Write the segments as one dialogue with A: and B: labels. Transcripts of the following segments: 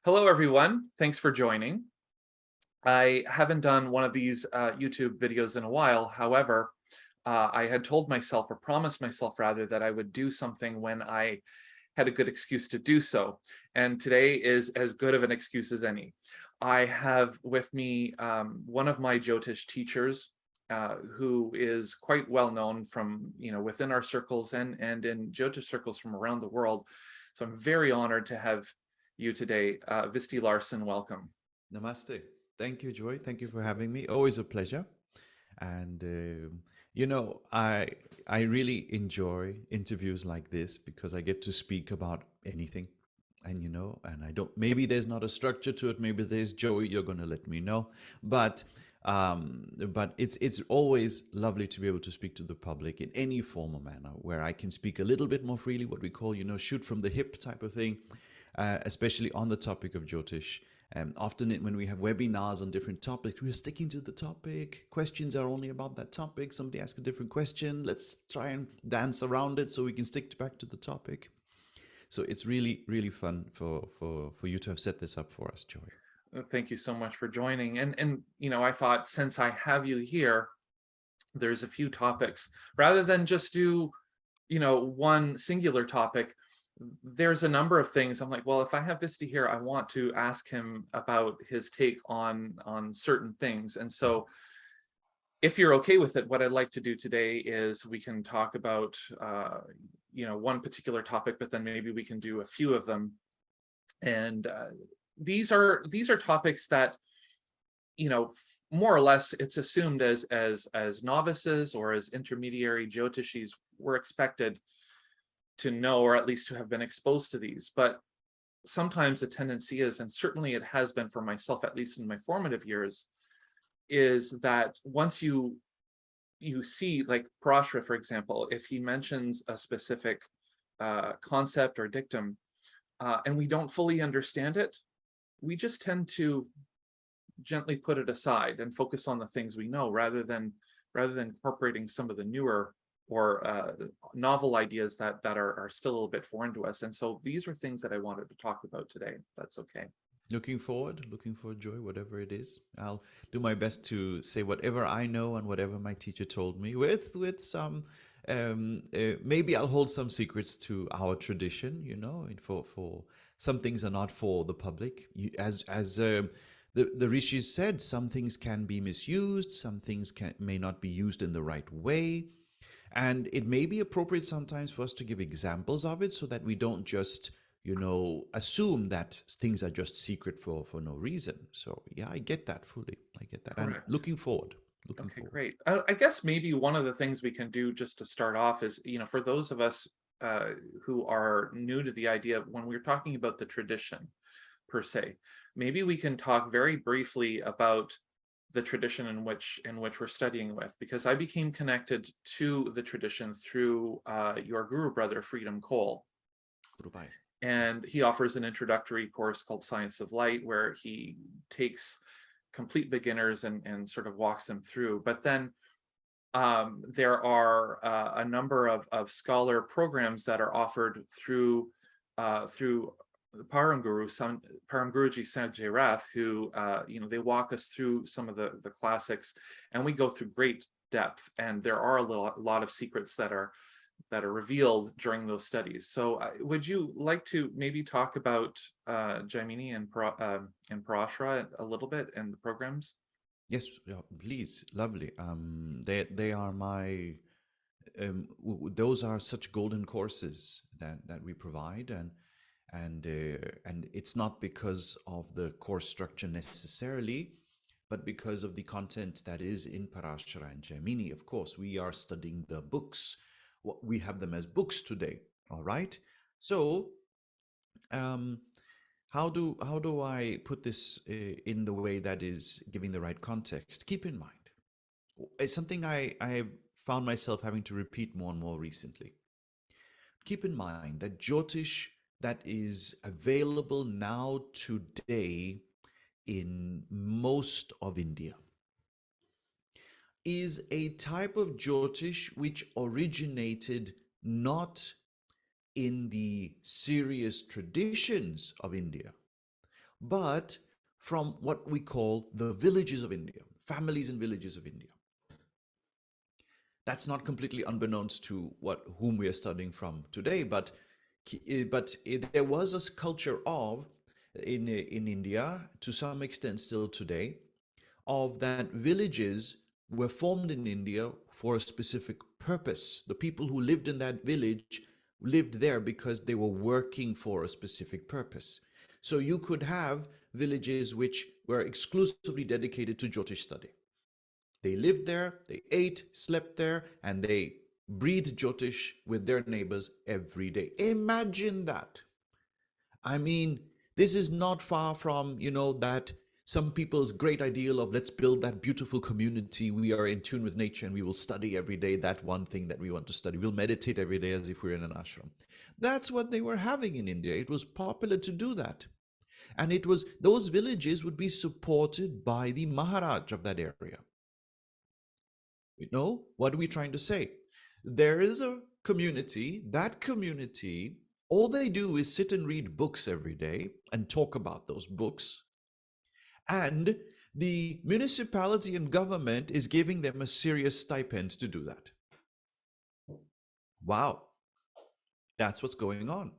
A: Hello, everyone. Thanks for joining. I haven't done one of these YouTube videos in a while. However, I had told myself, or promised myself rather, that I would do something when I had a good excuse to do so. And today is as good of an excuse as any. I have with me one of my Jyotish teachers, who is quite well known from within our circles and in Jyotish circles from around the world. So I'm very honored to have you today. Visti Larsen, welcome.
B: Namaste. Thank you, Joy. Thank you for having me. Always a pleasure. And I really enjoy interviews like this because I get to speak about anything. And I don't. Maybe there's not a structure to it. Maybe there's Joey. You're going to let me know. But it's always lovely to be able to speak to the public in any form or manner where I can speak a little bit more freely, what we call shoot from the hip type of thing, especially on the topic of Jyotish. Often when we have webinars on different topics, we're sticking to the topic. Questions are only about that topic. Somebody asks a different question. Let's try and dance around it so we can stick back to the topic. So it's really, really fun for you to have set this up for us, Joy.
A: Thank you so much for joining. And I thought, since I have you here, there's a few topics. Rather than just do, one singular topic, there's a number of things. I'm like, well, if I have Visti here, I want to ask him about his take on certain things. And so if you're okay with it, what I'd like to do today is we can talk about, one particular topic, but then maybe we can do a few of them. And these are topics that, more or less, it's assumed as novices or as intermediary Jyotishis, we're expected to know, or at least to have been exposed to these. But sometimes the tendency is, and certainly it has been for myself, at least in my formative years, is that once you see, like Parashara, for example, if he mentions a specific concept or dictum, and we don't fully understand it, we just tend to gently put it aside and focus on the things we know, rather than incorporating some of the newer or novel ideas that are still a little bit foreign to us. And so these are things that I wanted to talk about today. That's okay.
B: Looking forward, Joy, whatever it is. I'll do my best to say whatever I know and whatever my teacher told me with some, maybe I'll hold some secrets to our tradition, for some things are not for the public. As the rishis said, some things can be misused, some things may not be used in the right way. And it may be appropriate sometimes for us to give examples of it so that we don't just, assume that things are just secret for no reason. So yeah, I get that fully. I get that.
A: Correct.
B: And looking forward.
A: Okay, great. I guess maybe one of the things we can do just to start off is, for those of us who are new to the idea of when we're talking about the tradition per se, maybe we can talk very briefly about the tradition in which we're studying with, because I became connected to the tradition through your guru brother, Freedom Cole. And he offers an introductory course called Science of Light, where he takes complete beginners and sort of walks them through. But then there are a number of scholar programs that are offered through Param Guruji Sanjay Rath, who they walk us through some of the classics, and we go through great depth. And there are a lot of secrets that are revealed during those studies. So would you like to maybe talk about Jaimini and Parashara a little bit and the programs?
B: Yes, please. Lovely. They are my, those are such golden courses that we provide. And it's not because of the course structure necessarily, but because of the content that is in Parashara and Jaimini. Of course, we are studying the books. We have them as books today. All right. So, how do I put this in the way that is giving the right context? Keep in mind, it's something I have found myself having to repeat more and more recently. Keep in mind that Jyotish that is available now today in most of India is a type of Jyotish which originated not in the serious traditions of India, but from what we call the villages of India, families and villages of India. That's not completely unbeknownst to whom we are studying from today, but there was a culture of in India, to some extent still today, of that villages were formed in India for a specific purpose. The people who lived in that village lived there because they were working for a specific purpose. So you could have villages which were exclusively dedicated to Jyotish study. They lived there, they ate, slept there, and they breathed Jyotish with their neighbors every day. Imagine that. I mean, this is not far from, that some people's great ideal of let's build that beautiful community. We are in tune with nature and we will study every day that one thing that we want to study. We'll meditate every day as if we're in an ashram. That's what they were having in India. It was popular to do that. And those villages would be supported by the Maharaj of that area. What are we trying to say? There is a community, that community, all they do is sit and read books every day and talk about those books. And the municipality and government is giving them a serious stipend to do that. Wow. That's what's going on.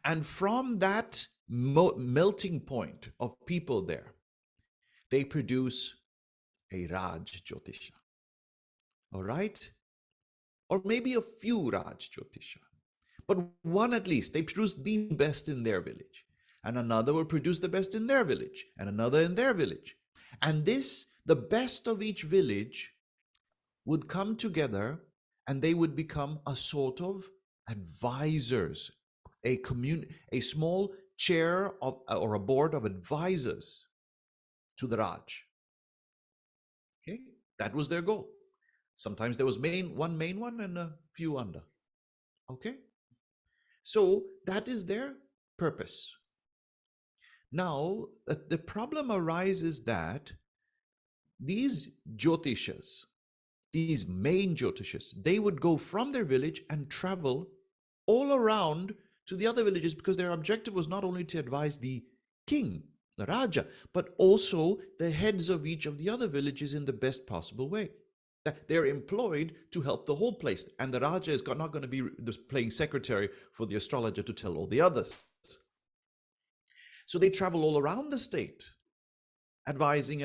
B: And from that melting point of people there, they produce a Raj Jyotisha. All right? Or maybe a few Raj Jyotisha. But one at least, they produce the best in their village. And another will produce the best in their village. And another in their village. And the best of each village would come together and they would become a sort of advisors, a small chair or a board of advisors to the Raj. Okay, that was their goal. Sometimes there was one main one and a few under. Okay, so that is their purpose. Now, the problem arises that these Jyotishas, these main Jyotishas, they would go from their village and travel all around to the other villages because their objective was not only to advise the king, the Raja, but also the heads of each of the other villages in the best possible way. They're employed to help the whole place. And the Raja is not going to be playing secretary for the astrologer to tell all the others. So they travel all around the state, advising,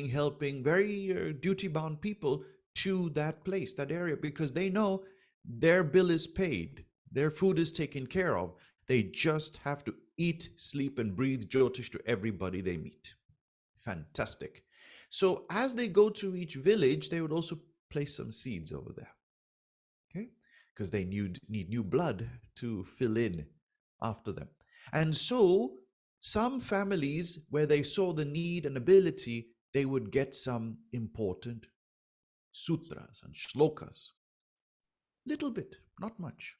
B: helping very duty-bound people to that place, that area, because they know their bill is paid, their food is taken care of. They just have to eat, sleep, and breathe Jyotish to everybody they meet. Fantastic. So as they go to each village, they would also place some seeds over there, okay? Because they need new blood to fill in after them. And so some families, where they saw the need and ability, they would get some important sutras and shlokas. Little bit, not much.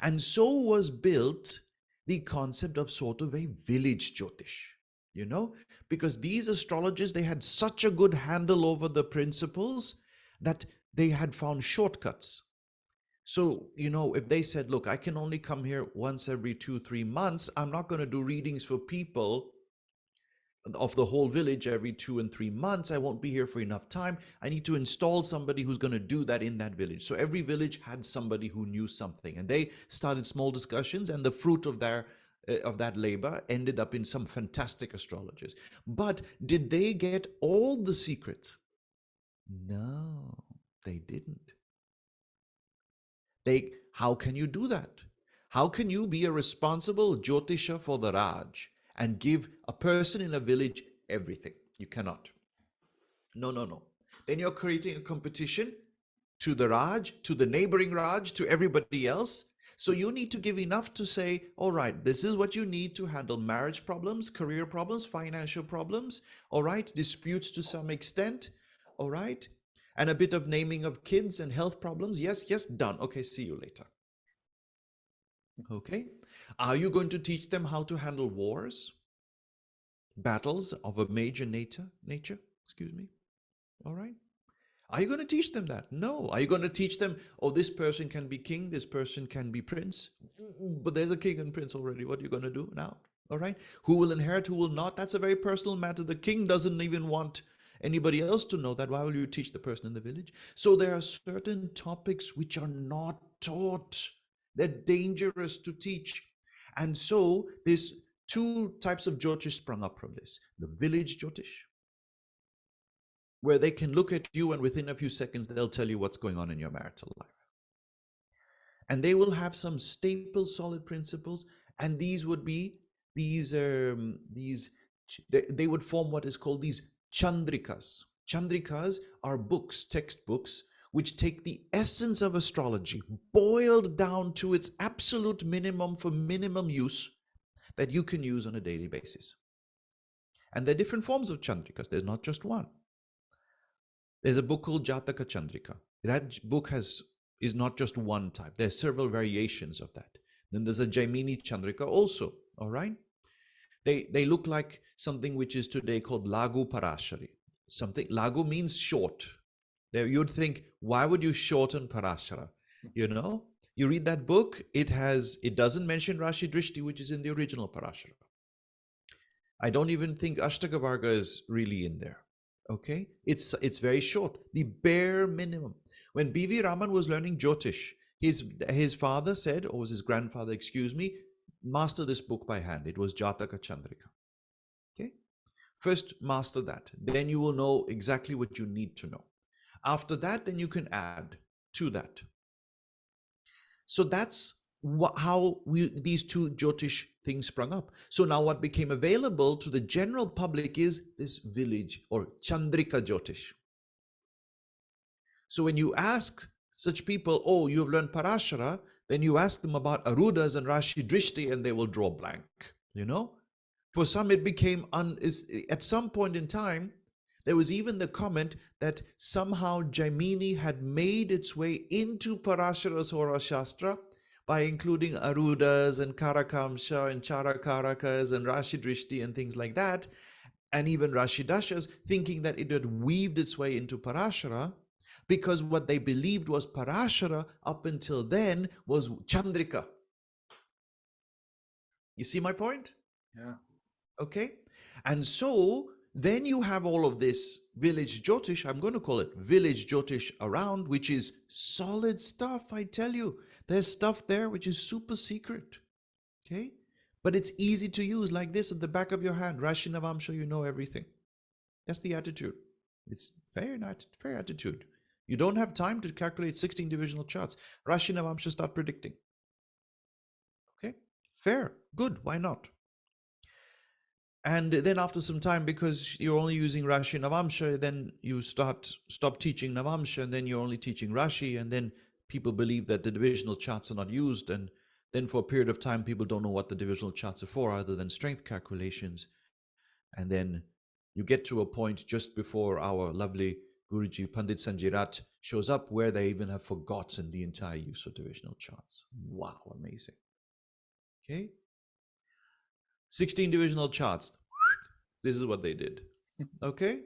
B: And so was built the concept of sort of a village Jyotish, because these astrologers, they had such a good handle over the principles that they had found shortcuts. So, if they said, look, I can only come here once every 2-3 months, I'm not going to do readings for people of the whole village every 2 and 3 months. I won't be here for enough time. I need to install somebody who's going to do that in that village. So every village had somebody who knew something, and they started small discussions, and the fruit of that labor ended up in some fantastic astrologers. But did they get all the secrets? No, they didn't. How can you do that? How can you be a responsible Jyotisha for the Raj and give a person in a village everything? You cannot. No. Then you're creating a competition to the Raj, to the neighboring Raj, to everybody else. So you need to give enough to say, all right, this is what you need to handle marriage problems, career problems, financial problems, all right, disputes to some extent, all right, and a bit of naming of kids and health problems. Yes, done. Okay, see you later. Okay. Are you going to teach them how to handle wars, battles of a major nature? All right. Are you going to teach them that? No. Are you going to teach them, oh, this person can be king, this person can be prince? But there's a king and prince already. What are you going to do now? All right. Who will inherit, who will not? That's a very personal matter. The king doesn't even want anybody else to know that. Why will you teach the person in the village? So there are certain topics which are not taught. They're dangerous to teach. And so there's two types of Jyotish sprung up from this. The village Jyotish, where they can look at you and within a few seconds they'll tell you what's going on in your marital life. And they will have some staple solid principles, and these would be they would form what is called these chandrikas. Chandrikas are books, textbooks, which take the essence of astrology, boiled down to its absolute minimum for minimum use that you can use on a daily basis. And there are different forms of chandrikas. There's not just one. There's a book called Jataka Chandrika. That book is not just one type. There are several variations of that. Then there's a Jaimini Chandrika also, all right? They look like something which is today called Lagu Parashari. Lagu means short. There you'd think, why would you shorten Parashara? You know, you read that book, it doesn't mention Rashi Drishti, which is in the original Parashara. I don't even think Ashtaka Varga is really in there. Okay, it's very short, the bare minimum. When B.V. Raman was learning Jyotish, his father said, or was his grandfather, excuse me, master this book by hand. It was Jataka Chandrika. Okay, first master that, then you will know exactly what you need to know. After that, then you can add to that. So that's how these two Jyotish things sprung up. So now what became available to the general public is this village or Chandrika Jyotish. So when you ask such people, oh, you've learned Parashara, then you ask them about Arudas and Rashi Drishti and they will draw blank, you know. For some it became, at some point in time, there was even the comment that somehow Jaimini had made its way into Parashara's Hora Shastra by including Arudas and Karakamsha and Charakarakas and Rashi Drishti and things like that, and even Rashi Dashas, thinking that it had weaved its way into Parashara, because what they believed was Parashara up until then was Chandrika. You see my point?
A: Yeah.
B: Okay. And so then you have all of this village Jyotish, I'm going to call it village Jyotish around, which is solid stuff, I tell you. There's stuff there which is super secret. Okay. But it's easy to use like this at the back of your hand. Rashi Navamsha, you know everything. That's the attitude. It's fair attitude. You don't have time to calculate 16 divisional charts. Rashi Navamsha, start predicting. Okay, fair, good, why not? And then after some time, because you're only using Rashi Navamsha, then you stop teaching Navamsha, and then you're only teaching Rashi, and then people believe that the divisional charts are not used, and then for a period of time, people don't know what the divisional charts are for other than strength calculations. And then you get to a point just before our lovely Guruji Pandit Sanjay Rath shows up where they even have forgotten the entire use of divisional charts. Wow, amazing. Okay. 16 divisional charts. This is what they did. Okay.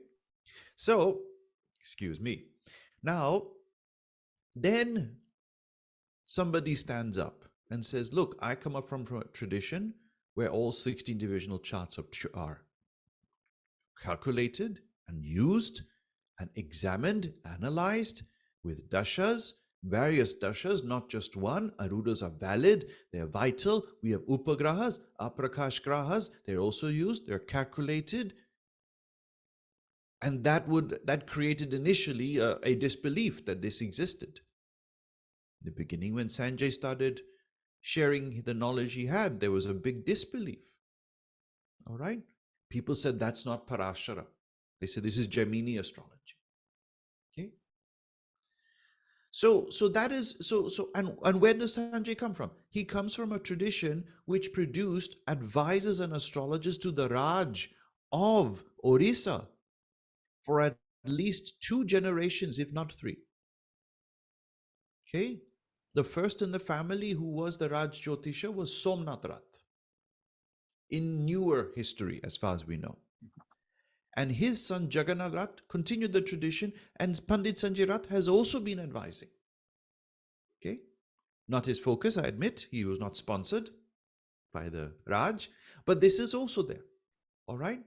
B: So, excuse me. Now, then somebody stands up and says, look, I come up from a tradition where all 16 divisional charts are calculated and used and examined, analyzed with dashas, various dashas, not just one. Arudas are valid, they're vital. We have upagrahas, aprakash grahas, they're also used, they're calculated. And that created initially a disbelief that this existed. In the beginning, when Sanjay started sharing the knowledge he had, there was a big disbelief. All right? People said that's not Parashara. They said this is Jaimini astrology. Okay. So that is and where does Sanjay come from? He comes from a tradition which produced advisors and astrologers to the Raj of Orissa for at least 2 generations, if not 3. Okay. The first in the family who was the Raj Jyotisha was Somnath Rath in newer history, as far as we know. And his son Jagannath Rath continued the tradition, and Pandit Sanjay Rath has also been advising. Okay, not his focus, I admit, he was not sponsored by the Raj, but this is also there. All right.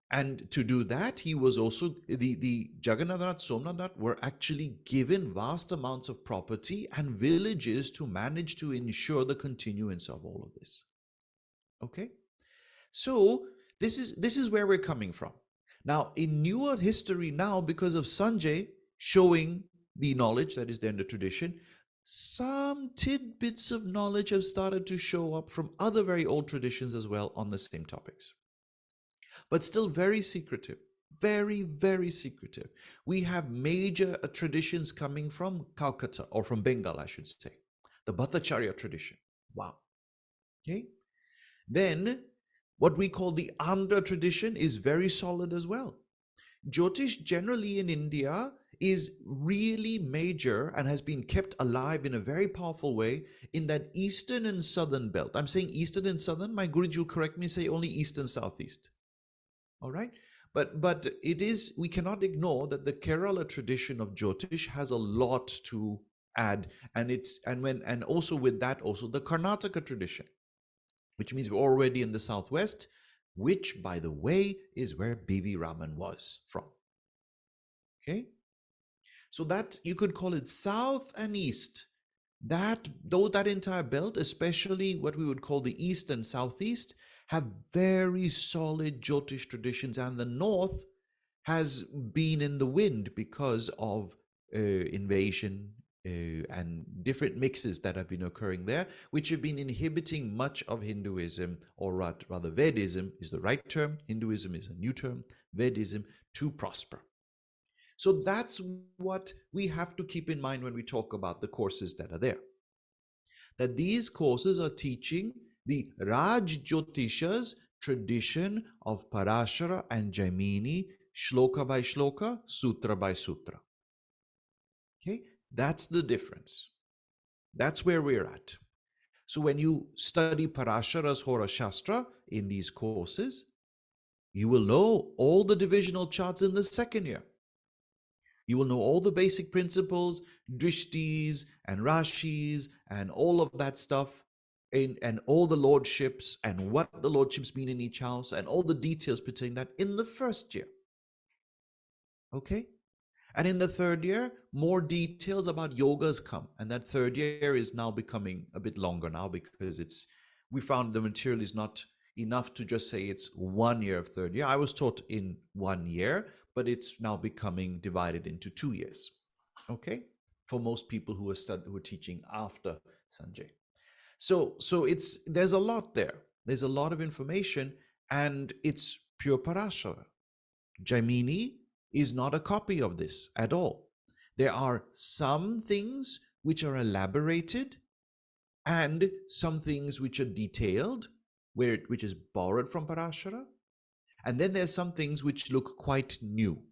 B: And to do that, he was also, the Jagannath, Somnath were actually given vast amounts of property and villages to manage to ensure the continuance of all of this. Okay, so this is where we're coming from. Now, in newer history now, because of Sanjay showing the knowledge that is there in the tradition, some tidbits of knowledge have started to show up from other very old traditions as well on the same topics. But still very secretive, very, very secretive. We have major traditions coming from Calcutta, or from Bengal, I should say. The Bhattacharya tradition. Wow. Okay. Then what we call the Andhra tradition is very solid as well. Jyotish generally in India is really major and has been kept alive in a very powerful way in that eastern and southern belt. I'm saying eastern and southern. My Guruji will correct me, say only east and southeast. All right. But it is, we cannot ignore that the Kerala tradition of Jyotish has a lot to add. And also with that, also the Karnataka tradition, which means we're already in the southwest, which, by the way, is where B.V. Raman was from. Okay. So that you could call it south and east. That entire belt, especially what we would call the east and southeast, have very solid Jyotish traditions, and the north has been in the wind because of invasion and different mixes that have been occurring there, which have been inhibiting much of Hinduism, or rather Vedism is the right term. Hinduism is a new term, Vedism, to prosper. So that's what we have to keep in mind when we talk about the courses that are there. That these courses are teaching the Raj Jyotisha's tradition of Parashara and Jaimini, shloka by shloka, sutra by sutra. Okay, that's the difference. That's where we're at. So when you study Parashara's Hora Shastra in these courses, you will know all the divisional charts in the second year. You will know all the basic principles, drishtis and rashis and all of that stuff, and all the lordships and what the lordships mean in each house and all the details pertaining that in the first year. Okay? And in the third year, more details about yogas come. And that third year is now becoming a bit longer now, because we found the material is not enough to just say it's 1 year of third year. I was taught in 1 year, but it's now becoming divided into 2 years. Okay? For most people who are teaching after Sanjay. So there's a lot there. There's a lot of information, and it's pure Parashara. Jaimini is not a copy of this at all. There are some things which are elaborated and some things which are detailed, which is borrowed from Parashara. And then there's some things which look quite new,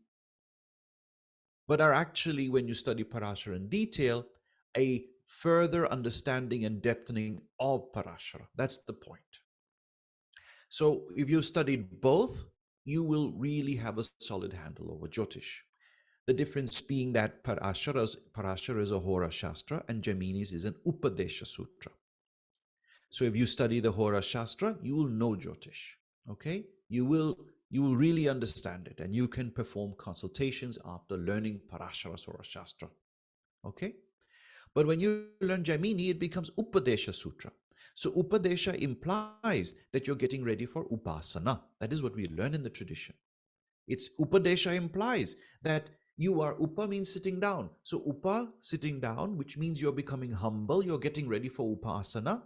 B: but are actually, when you study Parashara in detail, a further understanding and depthening of Parashara. That's the point. So if you've studied both, you will really have a solid handle over Jyotish. The difference being that Parashara is a Hora Shastra and Jaimini's is an Upadesha Sutra. So if you study the Hora Shastra, you will know Jyotish. Okay? You will really understand it, and you can perform consultations after learning Parashara's Hora Shastra. Okay? But when you learn Jaimini, it becomes Upadesha Sutra. So Upadesha implies that you're getting ready for Upasana. That is what we learn in the tradition. It's Upadesha implies that you are, Upa means sitting down. So Upa, sitting down, which means you're becoming humble, you're getting ready for Upasana.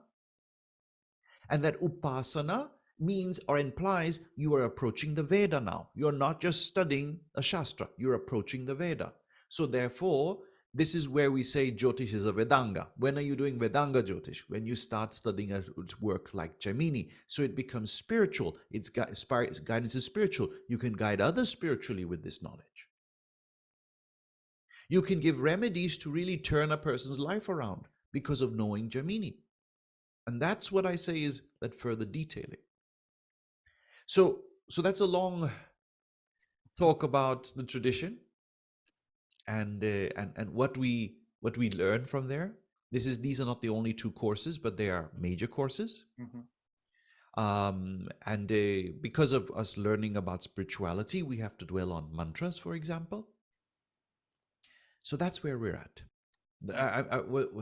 B: And that Upasana means or implies you are approaching the Veda now. You're not just studying a Shastra, you're approaching the Veda. So therefore, this is where we say Jyotish is a Vedanga. When are you doing Vedanga Jyotish? When you start studying a work like Jaimini. So it becomes spiritual. Its guidance is spiritual. You can guide others spiritually with this knowledge. You can give remedies to really turn a person's life around because of knowing Jaimini. And that's what I say is that further detailing. So that's a long talk about the tradition and what we learn from there. These are not the only 2 courses, but they are major courses.
A: Mhm.
B: And because of us learning about spirituality, we have to dwell on mantras, for example. So that's where we're at.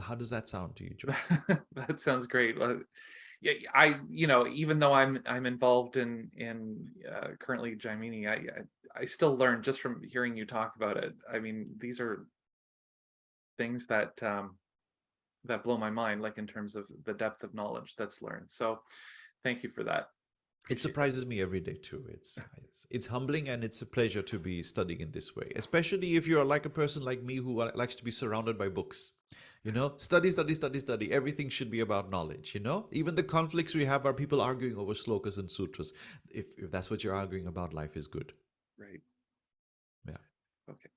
B: How does that sound to you, Joy?
A: That sounds great. Yeah, even though I'm involved in currently Jaimini, I still learn just from hearing you talk about it. I mean, these are things that that blow my mind, like in terms of the depth of knowledge that's learned. So thank you for that.
B: It surprises me every day too. It's humbling, and it's a pleasure to be studying in this way, especially if you're like a person like me who likes to be surrounded by books. Study, study, study, study. Everything should be about knowledge. Even the conflicts we have are people arguing over slokas and sutras. If that's what you're arguing about, life is good.
A: Right.
B: Yeah.
A: Okay.